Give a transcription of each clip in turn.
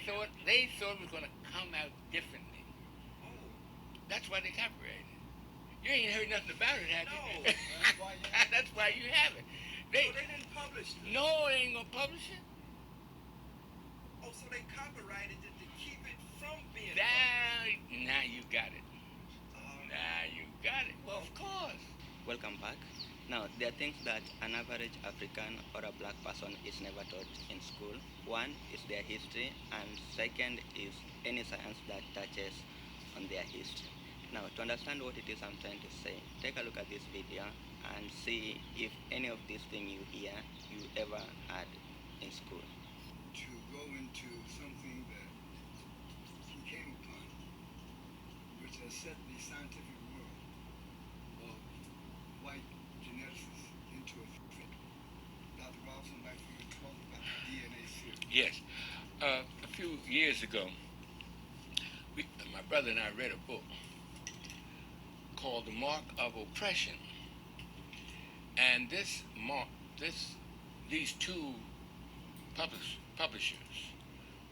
thought it was going to come out differently. Oh, That's why they copyrighted it. You ain't heard nothing about it, have no. you? That's why you have That's why you have it. So they didn't publish it. No, they ain't gonna publish it. Oh, so they copyrighted it to keep it from being Now you got it. published. Now you got it. Well, of course. Welcome back. Now, there are things that an average African or a black person is never taught in school. One is their history, and second is any science that touches on their history. Now, to understand what it is I'm trying to say, take a look at this video and see if any of these things you hear you ever had in school. To go into something that he came upon, which has set the scientific world of white geneticists into a fit. Dr. Robinson, I'd like for you to talk about the DNA series. Yes. A few years ago, my brother and I read a book called The Mark of Oppression. And these two publishers,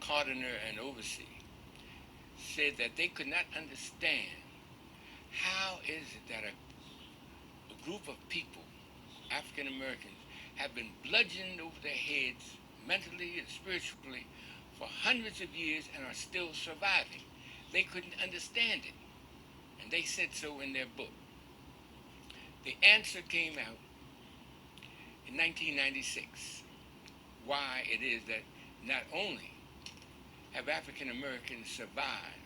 Cardiner and Oversea, said that they could not understand how is it that a group of people, African Americans, have been bludgeoned over their heads mentally and spiritually for hundreds of years and are still surviving. They couldn't understand it. And they said so in their book. The answer came out in 1996, why it is that not only have African Americans survived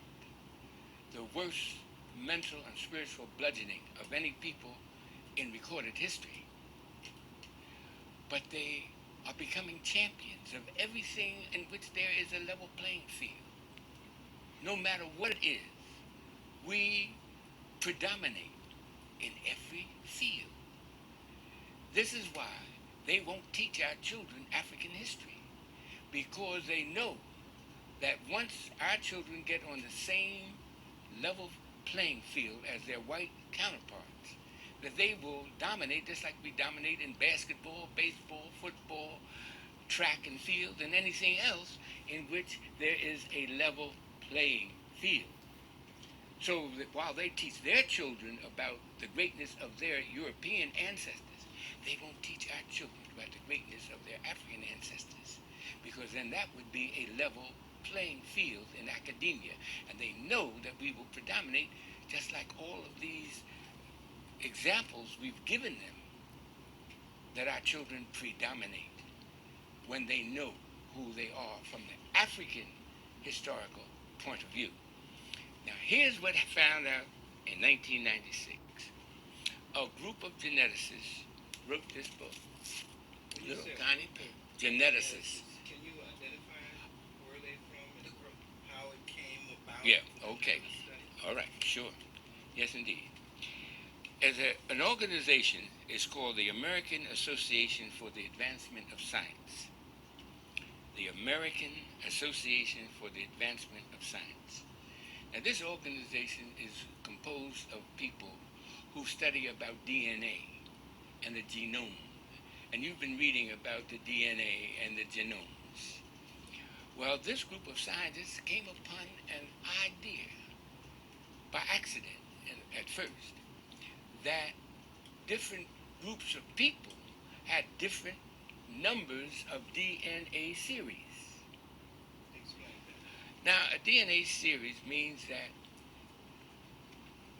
the worst mental and spiritual bludgeoning of any people in recorded history, but they are becoming champions of everything in which there is a level playing field. No matter what it is, we predominate in every field. This is why they won't teach our children African history, because they know that once our children get on the same level playing field as their white counterparts, that they will dominate just like we dominate in basketball, baseball, football, track and field, and anything else in which there is a level playing field. So that while they teach their children about the greatness of their European ancestors, they won't teach our children about the greatness of their African ancestors, because then that would be a level playing field in academia, and they know that we will predominate just like all of these examples we've given them, that our children predominate when they know who they are from the African historical point of view. Now, here's what I found out in 1996. A group of geneticists wrote this book. Little tiny paper. Geneticists. Can you identify where they're from and how it came about? Yeah, okay. All right, sure. Yes, indeed. An organization is called the American Association for the Advancement of Science. The American Association for the Advancement of Science. Now, this organization is composed of people who study about DNA and the genome. And you've been reading about the DNA and the genomes. Well, this group of scientists came upon an idea by accident at first, that different groups of people had different numbers of DNA series. Now, a DNA series means that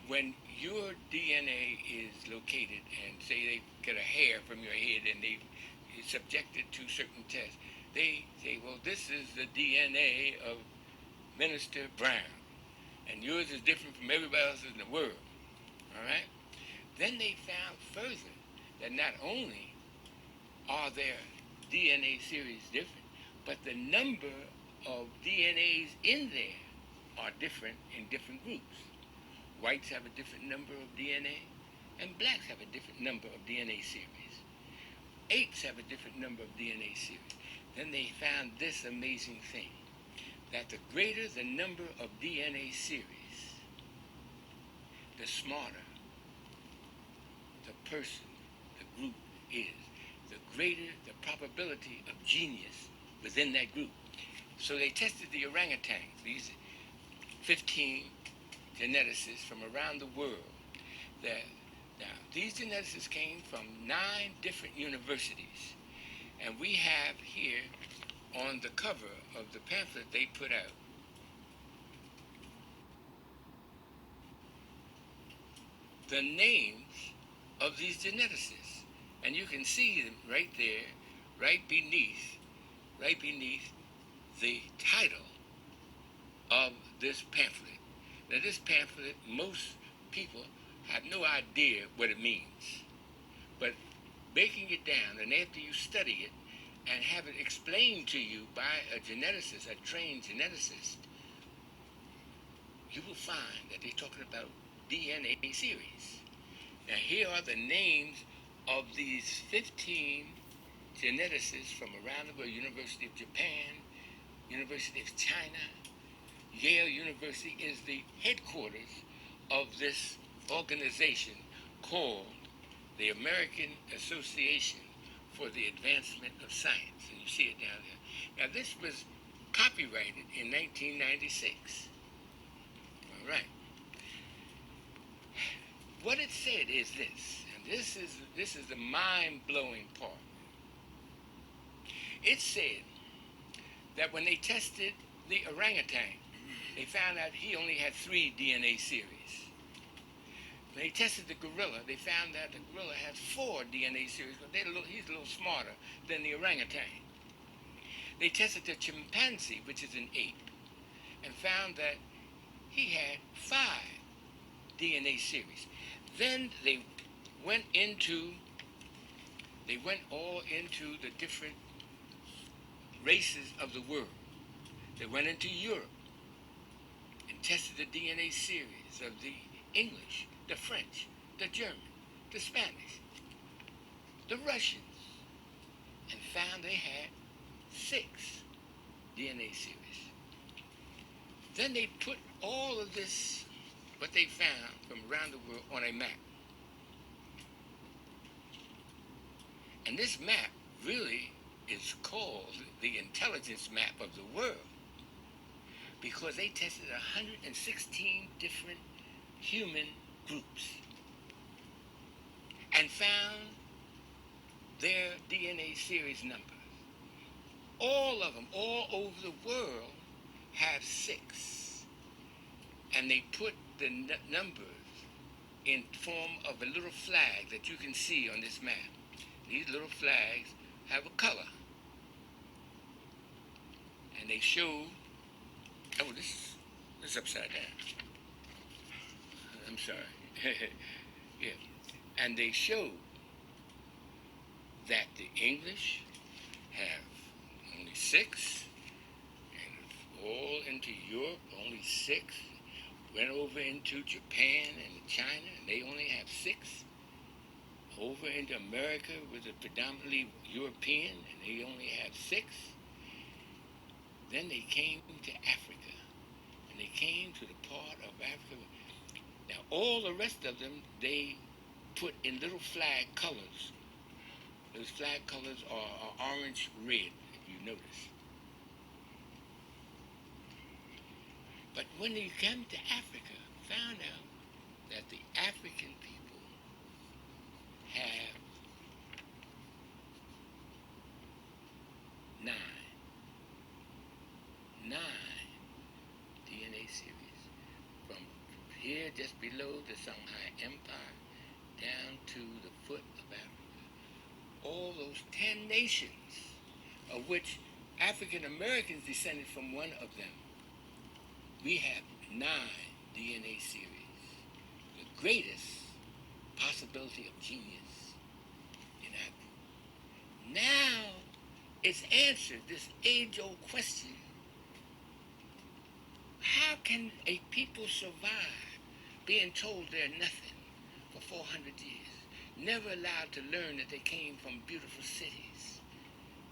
when your DNA is located, and say they get a hair from your head and they subject it to certain tests, they say, well, this is the DNA of Minister Brown, and yours is different from everybody else in the world, all right? Then they found further that not only are their DNA series different, but the number of DNAs in there are different in different groups. Whites have a different number of DNA, and blacks have a different number of DNA series. Apes have a different number of DNA series. Then they found this amazing thing, that the greater the number of DNA series, the smarter the person, the group is, the greater the probability of genius within that group. So they tested the orangutans, these 15 geneticists from around the world. Now, these geneticists came from 9 different universities. And we have here on the cover of the pamphlet they put out the names of these geneticists. And you can see them right there, right beneath the title of this pamphlet. Now this pamphlet, most people have no idea what it means. But breaking it down, and after you study it and have it explained to you by a geneticist, a trained geneticist, you will find that they're talking about DNA series. Now here are the names of these 15 geneticists from around the world: University of Japan, University of China. Yale University is the headquarters of this organization called the American Association for the Advancement of Science. And you see it down there. Now this was copyrighted in 1996. All right. What it said is this, and this is the mind-blowing part. It said that when they tested the orangutan, they found out he only had 3 DNA series. When they tested the gorilla, they found that the gorilla has 4 DNA series, but he's a little smarter than the orangutan. They tested the chimpanzee, which is an ape, and found that he had 5 DNA series. Then they went all into the different races of the world. They went into Europe and tested the DNA series of the English, the French, the German, the Spanish, the Russians, and found they had 6 DNA series. Then they put all of this, what they found from around the world, on a map. And this map really is called the intelligence map of the world, because they tested 116 different human groups and found their DNA series numbers. All of them, all over the world, have 6. And they put the numbers in form of a little flag that you can see on this map. These little flags have a color. And they show, oh, this is upside down. I'm sorry. Yeah. And they show that the English have only 6, and all into Europe, only 6. Went over into Japan and China, and they only have 6. Over into America, was a predominantly European, and they only have 6. Then they came to Africa, and they came to the part of Africa. Now, all the rest of them, they put in little flag colors. Those flag colors are orange, red, if you notice. But when they came to Africa, found out that the African people have 9 DNA series, from here just below the Songhai Empire down to the foot of Africa. All those 10 nations, of which African Americans descended from one of them. We have 9 DNA series, the greatest possibility of genius in Africa. Now it's answered this age-old question: how can a people survive being told they're nothing for 400 years, never allowed to learn that they came from beautiful cities,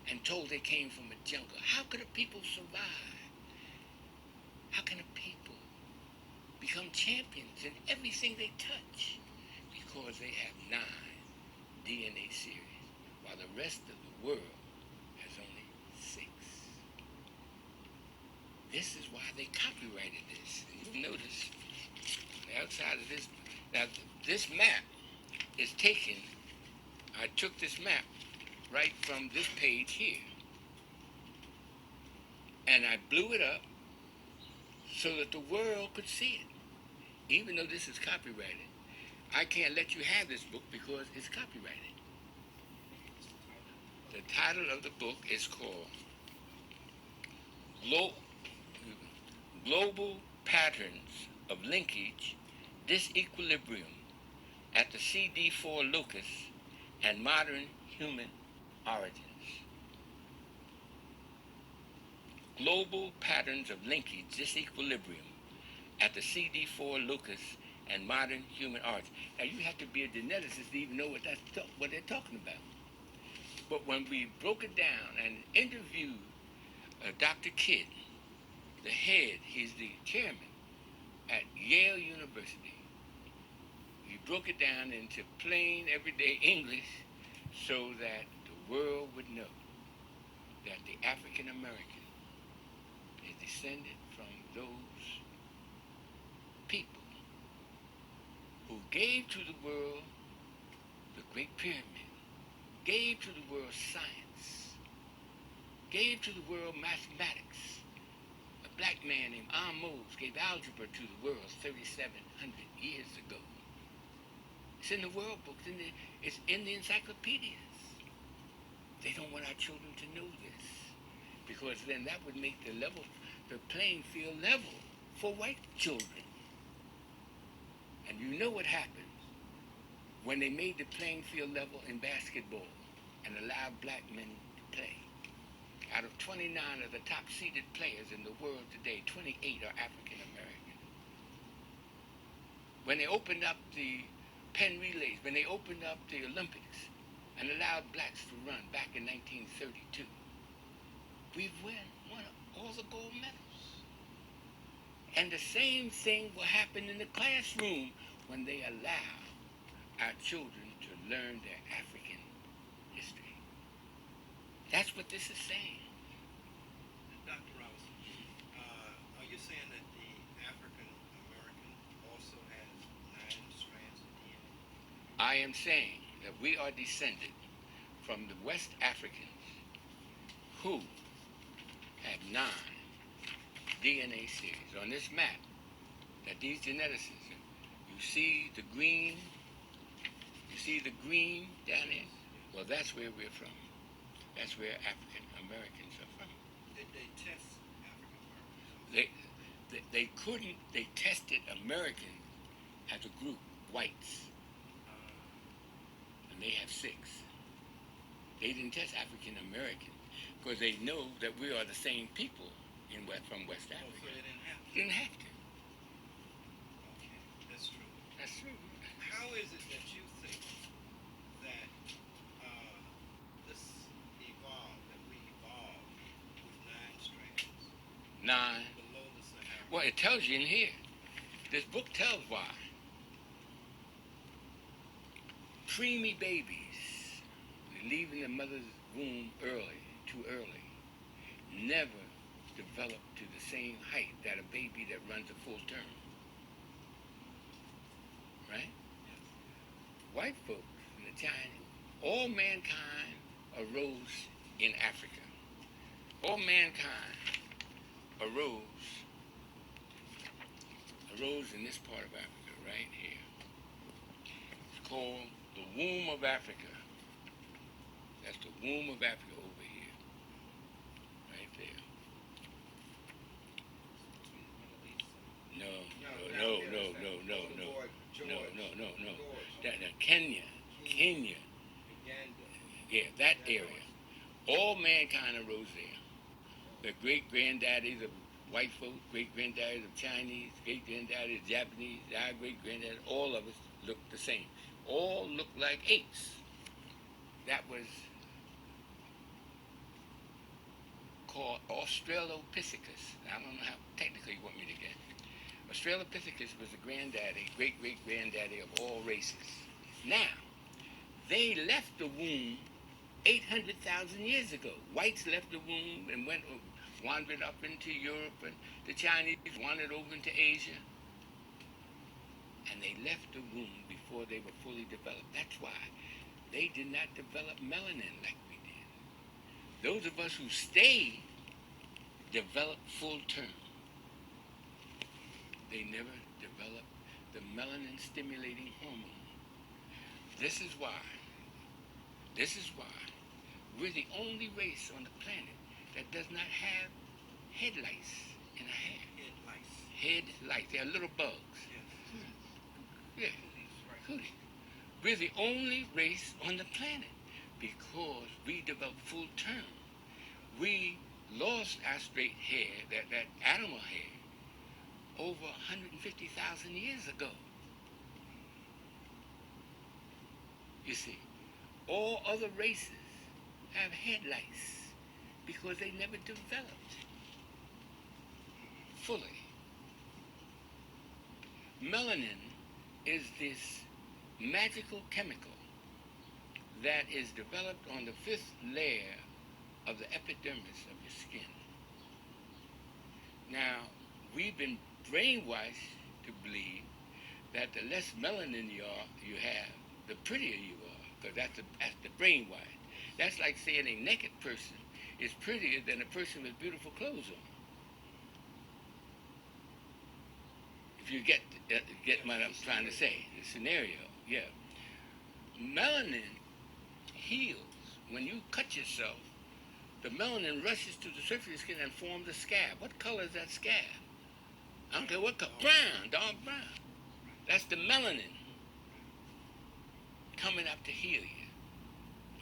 and told they came from a jungle? How could a people survive? How can a people become champions in everything they touch? Because they have 9 DNA series, while the rest of the world has only 6. this is why they copyrighted this. You'll notice the outside of this. Now, this map is taken. I took this map right from this page here, and I blew it up so that the world could see it. Even though this is copyrighted, I can't let you have this book because it's copyrighted. The title of the book is called Global Patterns of Linkage, Disequilibrium at the CD4 Locus and Modern Human Origins. Global Patterns of Linkage, Disequilibrium at the CD4 Locus and Modern Human Origins. Now you have to be a geneticist to even know what they're talking about. But when we broke it down and interviewed Dr. Kidd, the head, he's the chairman at Yale University. We broke it down into plain, everyday English so that the world would know that the African American is descended from those people who gave to the world the Great Pyramid, gave to the world science, gave to the world mathematics. A black man named Amos gave algebra to the world 3,700 years ago. It's in the world books, it's in the encyclopedias. They don't want our children to know this, because then that would make the playing field level for white children. And you know what happened when they made the playing field level in basketball and allowed black men to play. Out of 29 of the top seeded players in the world today, 28 are African American. When they opened up the Penn relays, when they opened up the Olympics and allowed blacks to run back in 1932, we've won all the gold medals. And the same thing will happen in the classroom when they allow our children to learn their African history. That's what this is saying. Dr. Robinson, are you saying that the African American also has 9 strands of DNA? I am saying that we are descended from the West Africans who had 9 DNA series. On this map, that these geneticists, you see the green down there? Well, that's where we're from. That's where African Americans are from. Did they test African Americans? They tested Americans as a group, whites, and they have 6. They didn't test African Americans because they know that we are the same people from West Africa. So they didn't have to? Didn't have to. Okay, that's true. That's true. How is it that you think that this evolved, that we evolved with 9 strands 9. below the Sahara? Well, it tells you in here. This book tells why. Preemie babies leaving the mother's womb too early, never develop to the same height that a baby that runs a full term. Right? White folks in the China, all mankind arose in Africa. All mankind arose in this part of Africa, right here. It's called the womb of Africa. That's the womb of Africa over here. Right there. No. Kenya. Uganda. Yeah, that area. All mankind arose there. The great-granddaddies of white folk, great-granddaddies of Chinese, great-granddaddies of Japanese, our great-granddaddies, all of us look the same. All look like apes. That was called Australopithecus. I don't know how technically you want me to get. Australopithecus was the granddaddy, great-great-granddaddy of all races. Now, they left the womb 800,000 years ago. Whites left the womb and went wandered up into Europe, and the Chinese wandered over into Asia, and they left the room before they were fully developed. That's why they did not develop melanin like we did. Those of us who stayed developed full term. They never developed the melanin stimulating hormone. This is why we're the only race on the planet that does not have head lice in our hair. Head lice. Head lice. They are little bugs. Yes. Yeah. Cooties, right. Cootie. We're the only race on the planet because we developed full term. We lost our straight hair, that animal hair, over 150,000 years ago. You see, all other races have head lice because they never developed fully. Melanin is this magical chemical that is developed on the fifth layer of the epidermis of your skin. Now, we've been brainwashed to believe that the less melanin you have, the prettier you are, because that's the brainwash. That's like saying a naked person is prettier than a person with beautiful clothes on. If you get what I'm trying to say, the scenario, yeah. Melanin heals. When you cut yourself, the melanin rushes to the surface of your skin and forms a scab. What color is that scab? I don't care what color. Brown, dark brown. That's the melanin coming up to heal you.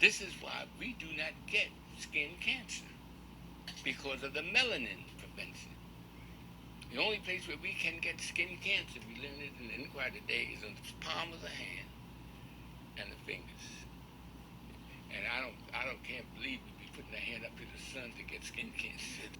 This is why we do not get skin cancer, because of the melanin prevention. The only place where we can get skin cancer, we learned it in the inquiry today, is on the palm of the hand and the fingers. And I can't believe we'd be putting our hand up to the sun to get skin cancer.